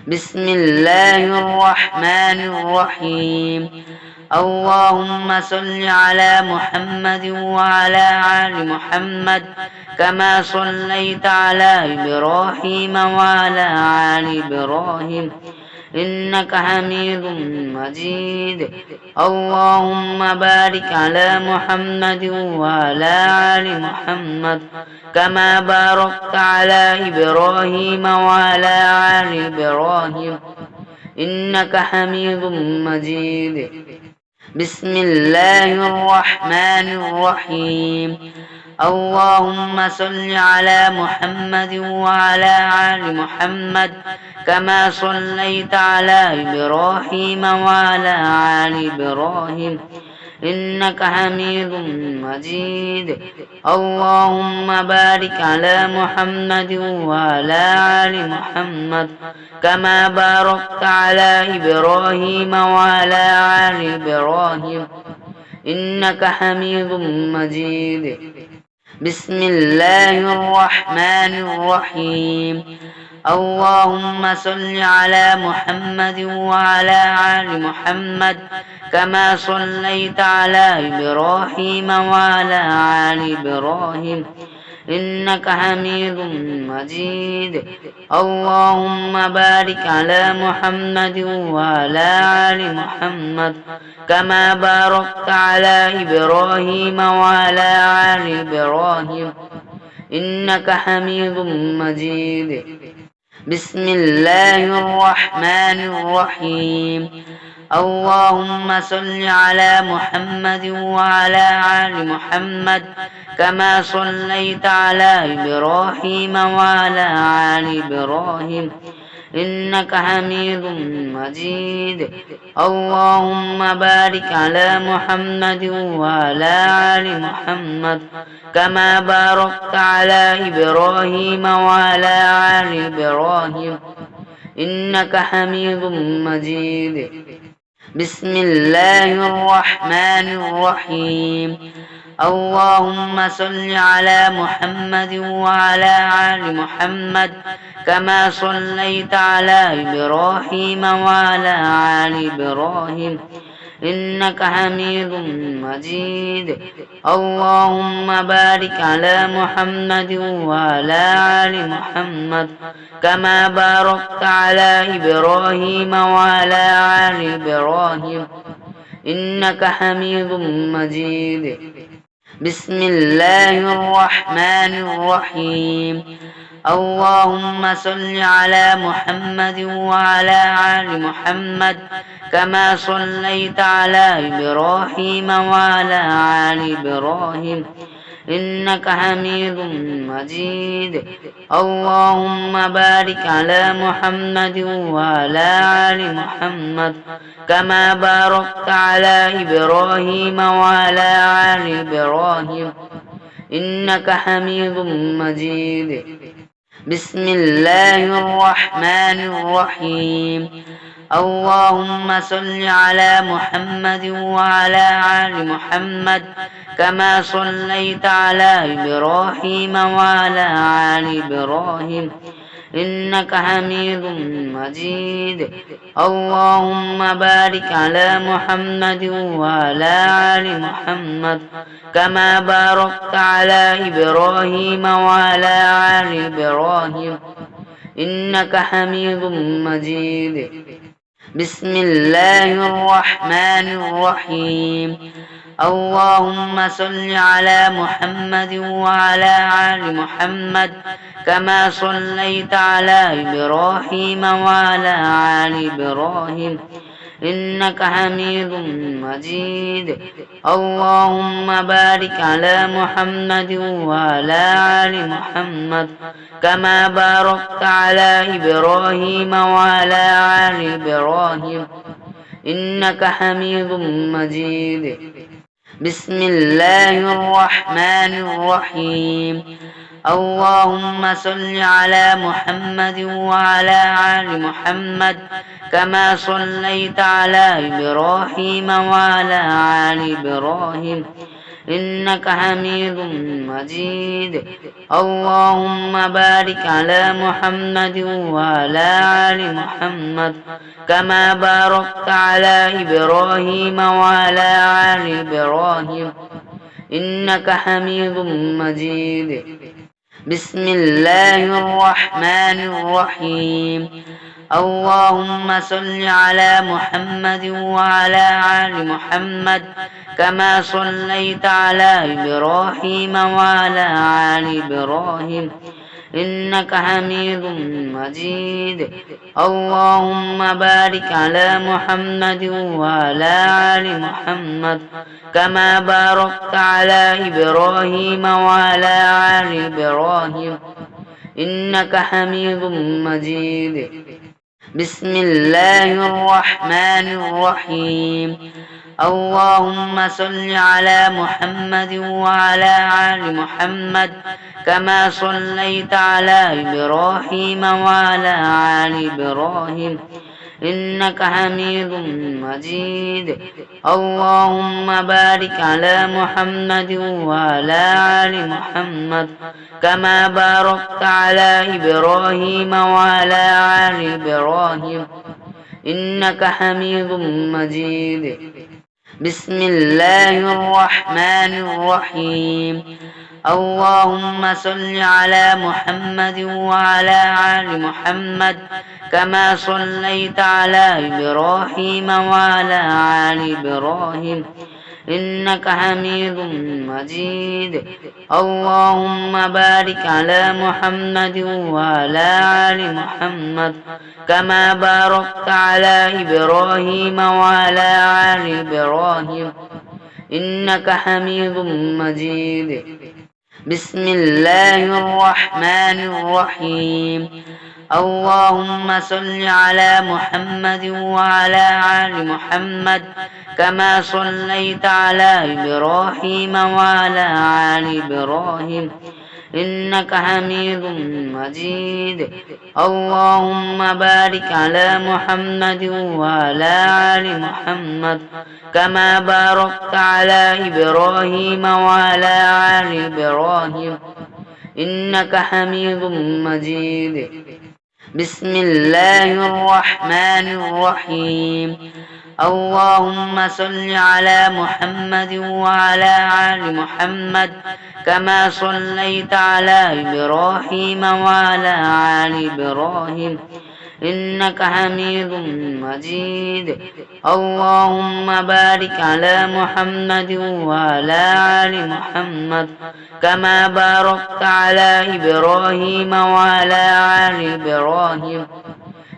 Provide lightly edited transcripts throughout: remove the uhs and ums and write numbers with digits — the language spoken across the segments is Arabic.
بسم الله الرحمن الرحيم. اللهم صل على محمد وعلى آل محمد كما صليت على إبراهيم وعلى آل إبراهيم إنك حميد مجيد. اللهم بارك على محمد وعلى آل محمد كما باركت على إبراهيم وعلى آل إبراهيم إنك حميد مجيد. بسم الله الرحمن الرحيم. اللهم صل على محمد وعلى آل محمد كما صليت على إبراهيم وعلى آل إبراهيم إنك حميد مجيد. اللهم بارك على محمد وعلى آل محمد كما باركت على إبراهيم وعلى آل إبراهيم إنك حميد مجيد. بسم الله الرحمن الرحيم. اللهم صل على محمد وعلى آل محمد كما صليت على إبراهيم وعلى آل إبراهيم إنك حميد مجيد. اللهم بارك على محمد وعلى آل محمد كما باركت على إبراهيم وعلى آل إبراهيم إنك حميد مجيد. بسم الله الرحمن الرحيم. اللهم صل على محمد وعلى آل محمد كما صليت على إبراهيم وعلى آل إبراهيم إنك حميد مجيد. اللهم بارك على محمد وعلى آل محمد كما باركت على إبراهيم وعلى آل إبراهيم إنك حميد مجيد. بسم الله الرحمن الرحيم. اللهم صل على محمد وعلى آل محمد كما صليت على إبراهيم وعلى آل إبراهيم إنك حميد مجيد. اللهم بارك على محمد وعلى آل محمد كما باركت على إبراهيم وعلى آل إبراهيم إنك حميد مجيد. بسم الله الرحمن الرحيم. اللهم صل على محمد وعلى آل محمد كما صليت على إبراهيم وعلى آل إبراهيم إنك حميد مجيد. اللهم بارك على محمد وعلى آل محمد كما باركت على إبراهيم وعلى آل إبراهيم إنك حميد مجيد. بسم الله الرحمن الرحيم. اللهم صل على محمد وعلى آل محمد كما صليت على إبراهيم وعلى آل إبراهيم إنك حميد مجيد. اللهم بارك على محمد وعلى آل محمد كما باركت على إبراهيم وعلى آل إبراهيم إنك حميد مجيد. بسم الله الرحمن الرحيم. اللهم صل على محمد وعلى آل محمد كما صليت على إبراهيم وعلى آل إبراهيم إنك حميد مجيد. اللهم بارك على محمد وعلى آل محمد كما باركت على إبراهيم وعلى آل إبراهيم إنك حميد مجيد. بسم الله الرحمن الرحيم. اللهم صل على محمد وعلى آل محمد كما صليت على إبراهيم وعلى آل إبراهيم إنك حميد مجيد. اللهم بارك على محمد وعلى آل محمد كما باركت على إبراهيم وعلى آل إبراهيم إنك حميد مجيد. بسم الله الرحمن الرحيم. اللهم صل على محمد وعلى آل محمد كما صليت على إبراهيم وعلى آل إبراهيم إنك حميد مجيد. اللهم بارك على محمد وعلى آل محمد كما باركت على إبراهيم وعلى آل إبراهيم إنك حميد مجيد. بسم الله الرحمن الرحيم. اللهم صل على محمد وعلى آل محمد كما صليت على إبراهيم وعلى آل إبراهيم إنك حميد مجيد. اللهم بارك على محمد وعلى آل محمد كما باركت على إبراهيم وعلى آل إبراهيم إنك حميد مجيد. بسم الله الرحمن الرحيم. اللهم صل على محمد وعلى آل محمد كما صليت على إبراهيم وعلى آل إبراهيم إنك حميد مجيد. اللهم بارك على محمد وعلى آل محمد كما باركت على إبراهيم وعلى آل إبراهيم إنك حميد مجيد. بسم الله الرحمن الرحيم. اللهم صل على محمد وعلى آل محمد كما صليت على إبراهيم وعلى آل إبراهيم إنك حميد مجيد. اللهم بارك على محمد وعلى آل محمد كما باركت على إبراهيم وعلى آل إبراهيم إنك حميد مجيد. بسم الله الرحمن الرحيم. اللهم صل على محمد وعلى آل محمد كما صليت على إبراهيم وعلى آل إبراهيم إنك حميد مجيد. اللهم بارك على محمد وعلى آل محمد كما باركت على إبراهيم وعلى آل إبراهيم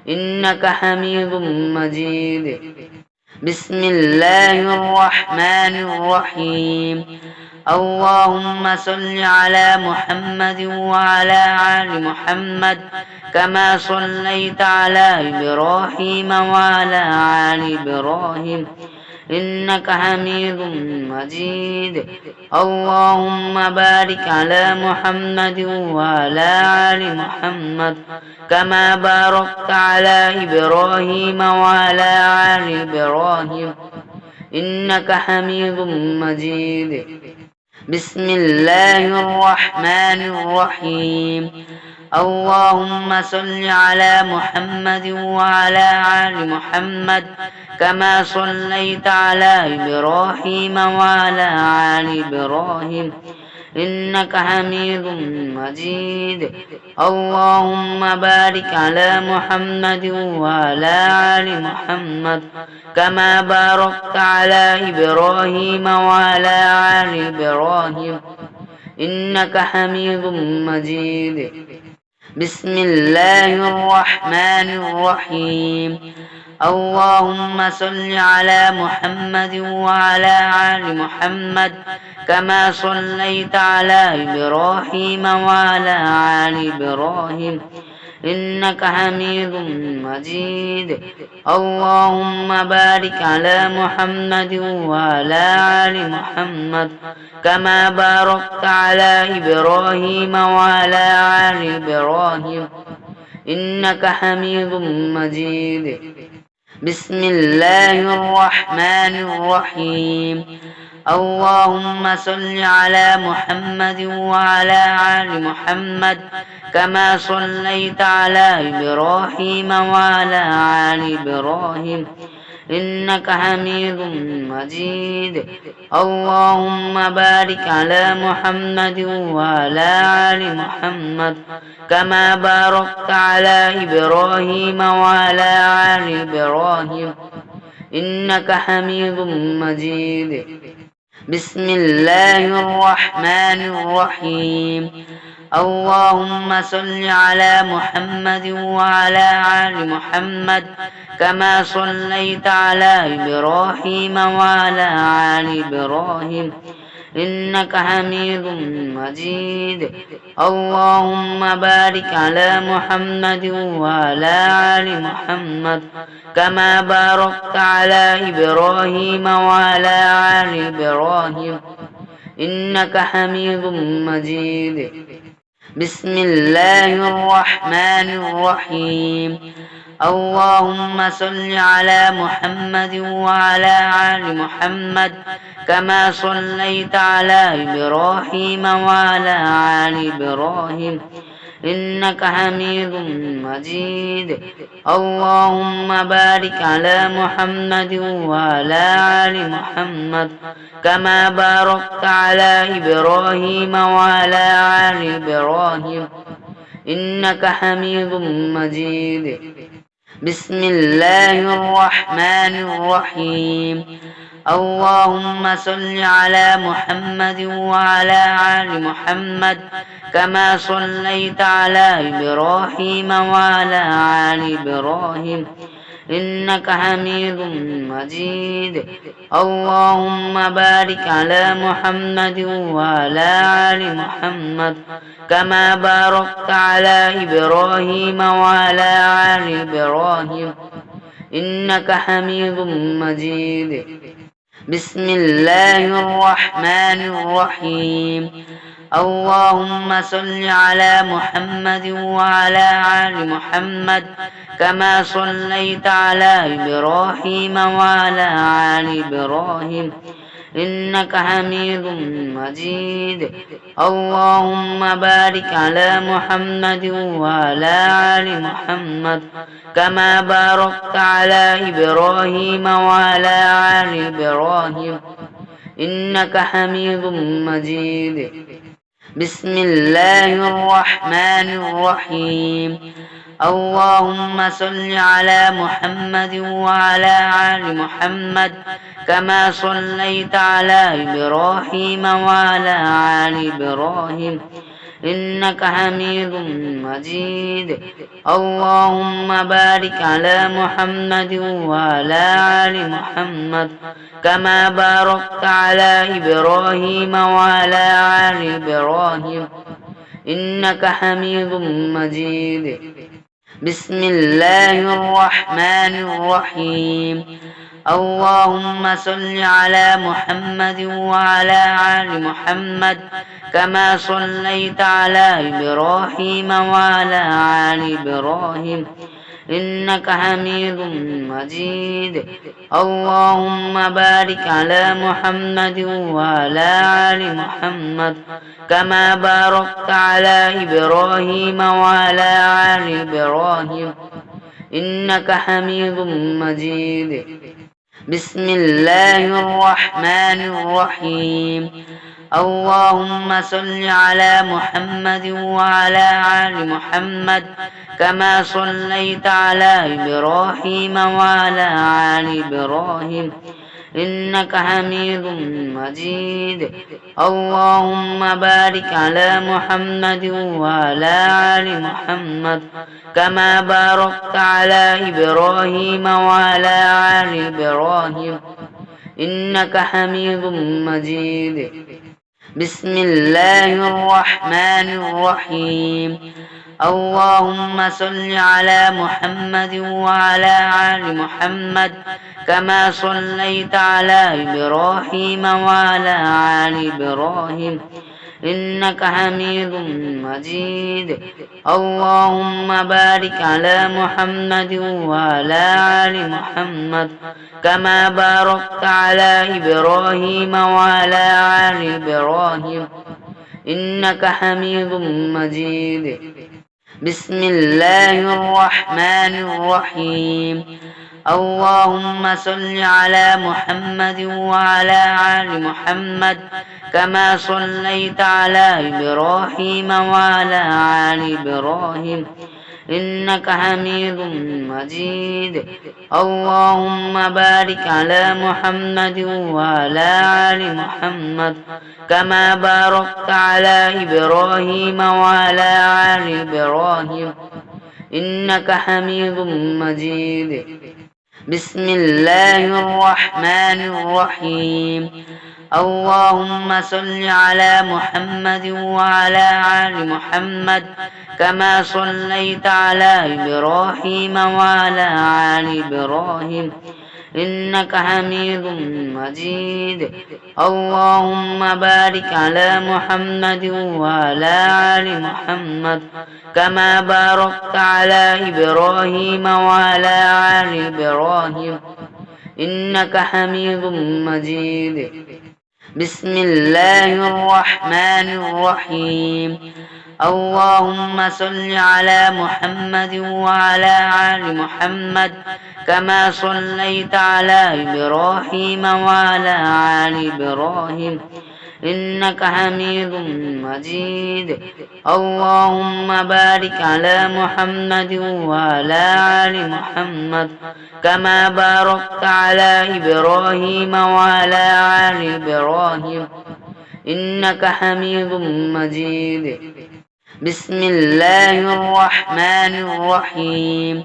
إنك حميد مجيد. بسم الله الرحمن الرحيم. اللهم صل على محمد وعلى آل محمد كما صليت على إبراهيم وعلى آل إبراهيم إنك حميد مجيد. اللهم بارك على محمد وعلى آل محمد كما باركت على إبراهيم وعلى آل إبراهيم إنك حميد مجيد. بسم الله الرحمن الرحيم. اللهم صل على محمد وعلى آل محمد كما صليت على إبراهيم وعلى آل إبراهيم إنك حميد مجيد. اللهم بارك على محمد وعلى آل محمد كما باركت على إبراهيم وعلى آل إبراهيم إنك حميد مجيد. بسم الله الرحمن الرحيم. اللهم صل على محمد وعلى آل محمد كما صليت على إبراهيم وعلى آل إبراهيم إنك حميد مجيد. اللهم بارك على محمد وعلى آل محمد كما باركت على إبراهيم وعلى آل إبراهيم إنك حميد مجيد. بسم الله الرحمن الرحيم. اللهم صل على محمد وعلى آل محمد كما صليت على إبراهيم وعلى آل إبراهيم إنك حميد مجيد اللهم بارك على محمد وعلى آل محمد كما باركت على إبراهيم وعلى آل إبراهيم إنك حميد مجيد بسم الله الرحمن الرحيم اللهم صل على محمد وعلى آل محمد كما صليت على إبراهيم وعلى آل إبراهيم إنك حميد مجيد اللهم بارك على محمد وعلى آل محمد كما باركت على إبراهيم وعلى آل إبراهيم إنك حميد مجيد بسم الله الرحمن الرحيم اللهم صل على محمد وعلى آل محمد كما صليت على إبراهيم وعلى آل إبراهيم إنك حميد مجيد اللهم بارك على محمد وعلى آل محمد كما باركت على إبراهيم وعلى آل إبراهيم إنك حميد مجيد بسم الله الرحمن الرحيم اللهم صل على محمد وعلى آل محمد كما صليت على إبراهيم وعلى آل إبراهيم إنك حميد مجيد اللهم بارك على محمد وعلى آل محمد كما باركت على إبراهيم وعلى آل إبراهيم إنك حميد مجيد بسم الله الرحمن الرحيم اللهم صل على محمد وعلى آل محمد كما صليت على إبراهيم وعلى آل إبراهيم إنك حميد مجيد اللهم بارك على محمد وعلى آل محمد كما باركت على إبراهيم وعلى آل إبراهيم إنك حميد مجيد بسم الله الرحمن الرحيم اللهم صل على محمد وعلى آل محمد كما صليت على إبراهيم وعلى آل إبراهيم إنك حميد مجيد اللهم بارك على محمد وعلى آل محمد كما باركت على إبراهيم وعلى آل إبراهيم إنك حميد مجيد بسم الله الرحمن الرحيم اللهم صل على محمد وعلى آل محمد كما صليت على إبراهيم وعلى آل إبراهيم إنك حميد مجيد اللهم بارك على محمد وعلى آل محمد كما باركت على إبراهيم وعلى آل إبراهيم إنك حميد مجيد بسم الله الرحمن الرحيم اللهم صل على محمد وعلى آل محمد كما صليت على إبراهيم وعلى آل إبراهيم إنك حميد مجيد اللهم بارك على محمد وعلى آل محمد كما باركت على إبراهيم وعلى آل إبراهيم إنك حميد مجيد بسم الله الرحمن الرحيم اللهم صل على محمد وعلى آل محمد كما صليت على إبراهيم وعلى آل إبراهيم إنك حميد مجيد. اللهم بارك على محمد وعلى آل محمد كما باركت على إبراهيم وعلى آل إبراهيم إنك حميد مجيد. بسم الله الرحمن الرحيم. اللهم صل على محمد وعلى آل محمد كما صليت على إبراهيم وعلى آل إبراهيم إنك حميد مجيد. اللهم بارك على محمد وعلى آل محمد كما باركت على إبراهيم وعلى آل إبراهيم إنك حميد مجيد. بسم الله الرحمن الرحيم. اللهم صل على محمد وعلى آل محمد كما صليت على إبراهيم وعلى آل إبراهيم إنك حميد مجيد. اللهم بارك على محمد وعلى آل محمد كما باركت على إبراهيم وعلى آل إبراهيم إنك حميد مجيد. بسم الله الرحمن الرحيم. اللهم صل على محمد وعلى آل محمد كما صليت على إبراهيم وعلى آل إبراهيم إنك حميد مجيد. اللهم بارك على محمد وعلى آل محمد كما باركت على إبراهيم وعلى آل إبراهيم إنك حميد مجيد. بسم الله الرحمن الرحيم.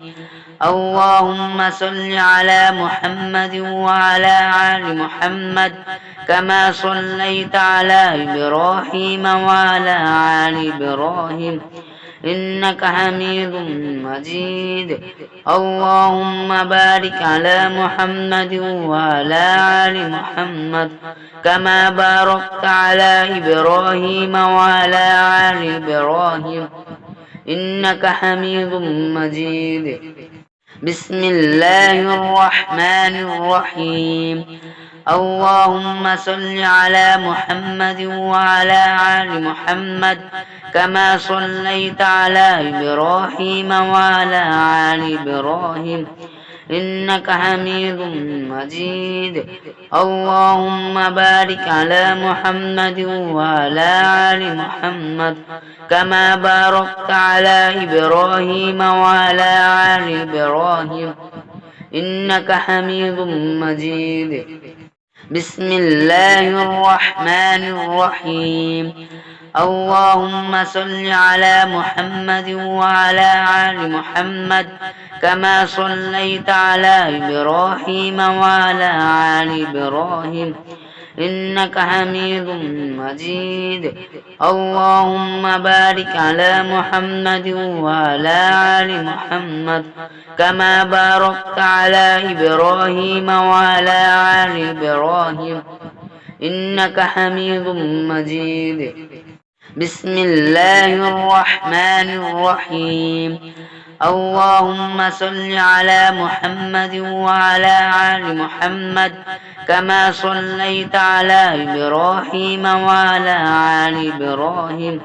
اللهم صل على محمد وعلى آل محمد كما صليت على إبراهيم وعلى آل إبراهيم إنك حميد مجيد. اللهم بارك على محمد وعلى آل محمد كما باركت على إبراهيم وعلى آل إبراهيم إنك حميد مجيد. بسم الله الرحمن الرحيم. اللهم صل على محمد وعلى آل محمد كما صليت على إبراهيم وعلى آل إبراهيم إنك حميد مجيد. اللهم بارك على محمد وعلى آل محمد كما باركت على إبراهيم وعلى آل إبراهيم إنك حميد مجيد. بسم الله الرحمن الرحيم. اللهم صل على محمد وعلى آل محمد كما صليت على إبراهيم وعلى آل إبراهيم إنك حميد مجيد. اللهم بارك على محمد وعلى آل محمد كما باركت على إبراهيم وعلى آل إبراهيم إنك حميد مجيد. بسم الله الرحمن الرحيم. اللهم صل على محمد وعلى آل محمد كما صليت على إبراهيم وعلى آل إبراهيم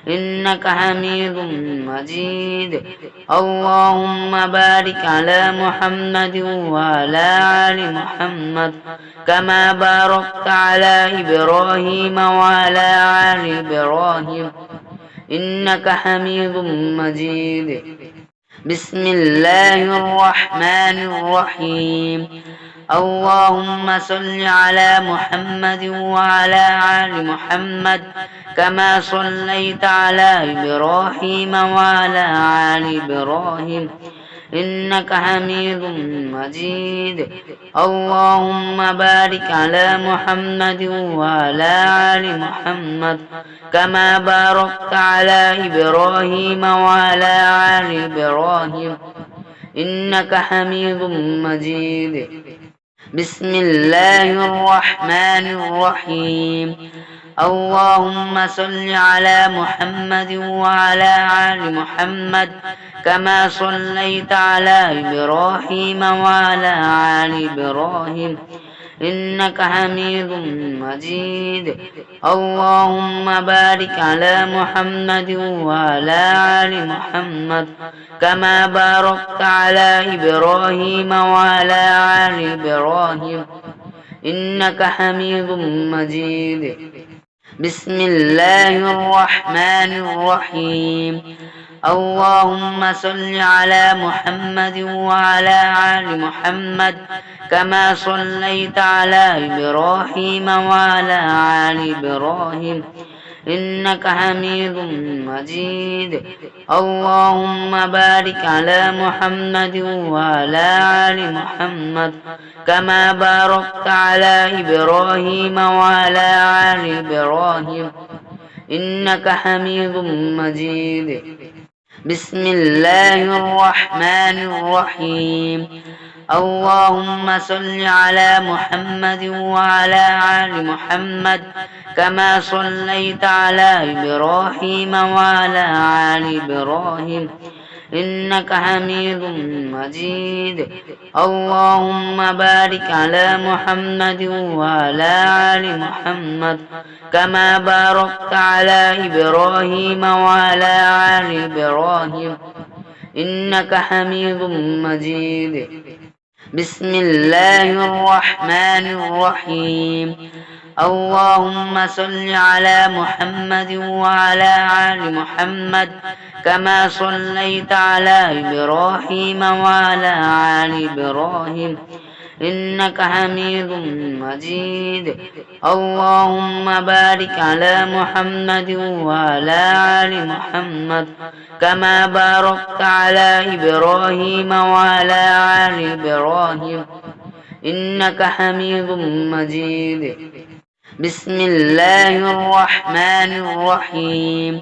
إنك حميد مجيد. اللهم بارك على محمد وعلى آل محمد كما باركت على إبراهيم وعلى آل إبراهيم إنك حميد مجيد. بسم الله الرحمن الرحيم. اللهم صل على محمد وعلى آل محمد كما صليت على إبراهيم وعلى آل إبراهيم إنك حميد مجيد. اللهم بارك على محمد وعلى آل محمد كما باركت على إبراهيم وعلى آل إبراهيم إنك حميد مجيد. بسم الله الرحمن الرحيم. اللهم صل على محمد وعلى آل محمد كما صليت على إبراهيم وعلى آل إبراهيم إنك حميد مجيد اللهم بارك على محمد وعلى آل محمد كما باركت على إبراهيم وعلى آل إبراهيم إنك حميد مجيد بسم الله الرحمن الرحيم اللهم صل على محمد وعلى آل محمد كما صليت على إبراهيم وعلى آل إبراهيم إنك حميد مجيد اللهم بارك على محمد وعلى آل محمد كما باركت على إبراهيم وعلى آل إبراهيم إنك حميد مجيد بسم الله الرحمن الرحيم اللهم صل على محمد وعلى آل محمد كما صليت على إبراهيم وعلى آل إبراهيم إنك حميد مجيد اللهم بارك على محمد وعلى آل محمد كما باركت على إبراهيم وعلى آل إبراهيم إنك حميد مجيد بسم الله الرحمن الرحيم اللهم صل على محمد وعلى آل محمد كما صليت على إبراهيم وعلى آل إبراهيم إنك حميد مجيد اللهم بارك على محمد وعلى آل محمد كما باركت على إبراهيم وعلى آل إبراهيم إنك حميد مجيد بسم الله الرحمن الرحيم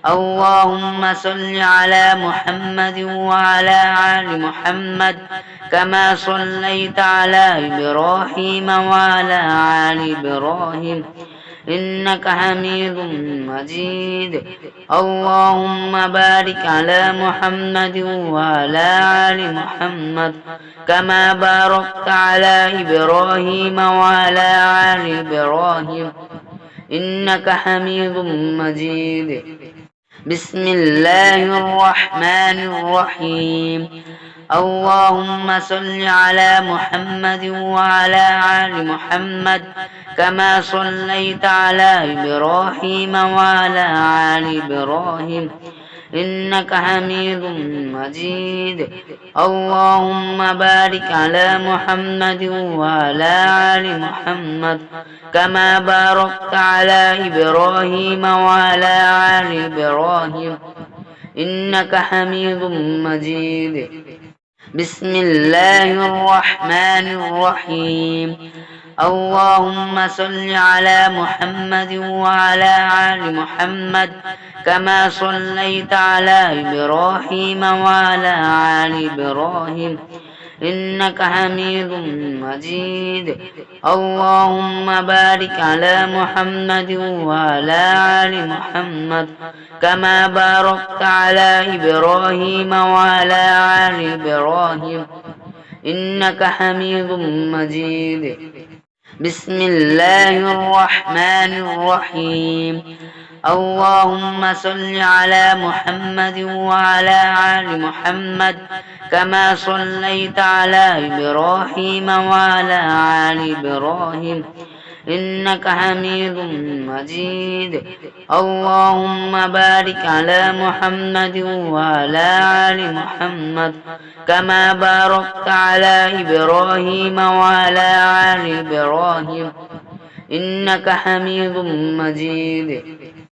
اللهم صل على محمد وعلى آل محمد كما صليت على إبراهيم وعلى آل إبراهيم إنك حميد مجيد اللهم بارك على محمد وعلى آل محمد كما باركت على إبراهيم وعلى آل إبراهيم إنك حميد مجيد بسم الله الرحمن الرحيم اللهم صل على محمد وعلى آل محمد كما صليت على إبراهيم وعلى آل إبراهيم إنك حميد مجيد اللهم بارك على محمد وعلى آل محمد كما باركت على إبراهيم وعلى آل إبراهيم إنك حميد مجيد بسم الله الرحمن الرحيم اللهم صل على محمد وعلى آل محمد كما صليت على إبراهيم وعلى آل إبراهيم إنك حميد مجيد اللهم بارك على محمد وعلى آل محمد كما باركت على إبراهيم وعلى آل إبراهيم إنك حميد مجيد بسم الله الرحمن الرحيم اللهم صل على محمد وعلى آل محمد كما صليت على إبراهيم وعلى آل إبراهيم إنك حميد مجيد اللهم بارك على محمد وعلى آل محمد كما باركت على إبراهيم وعلى آل إبراهيم إنك حميد مجيد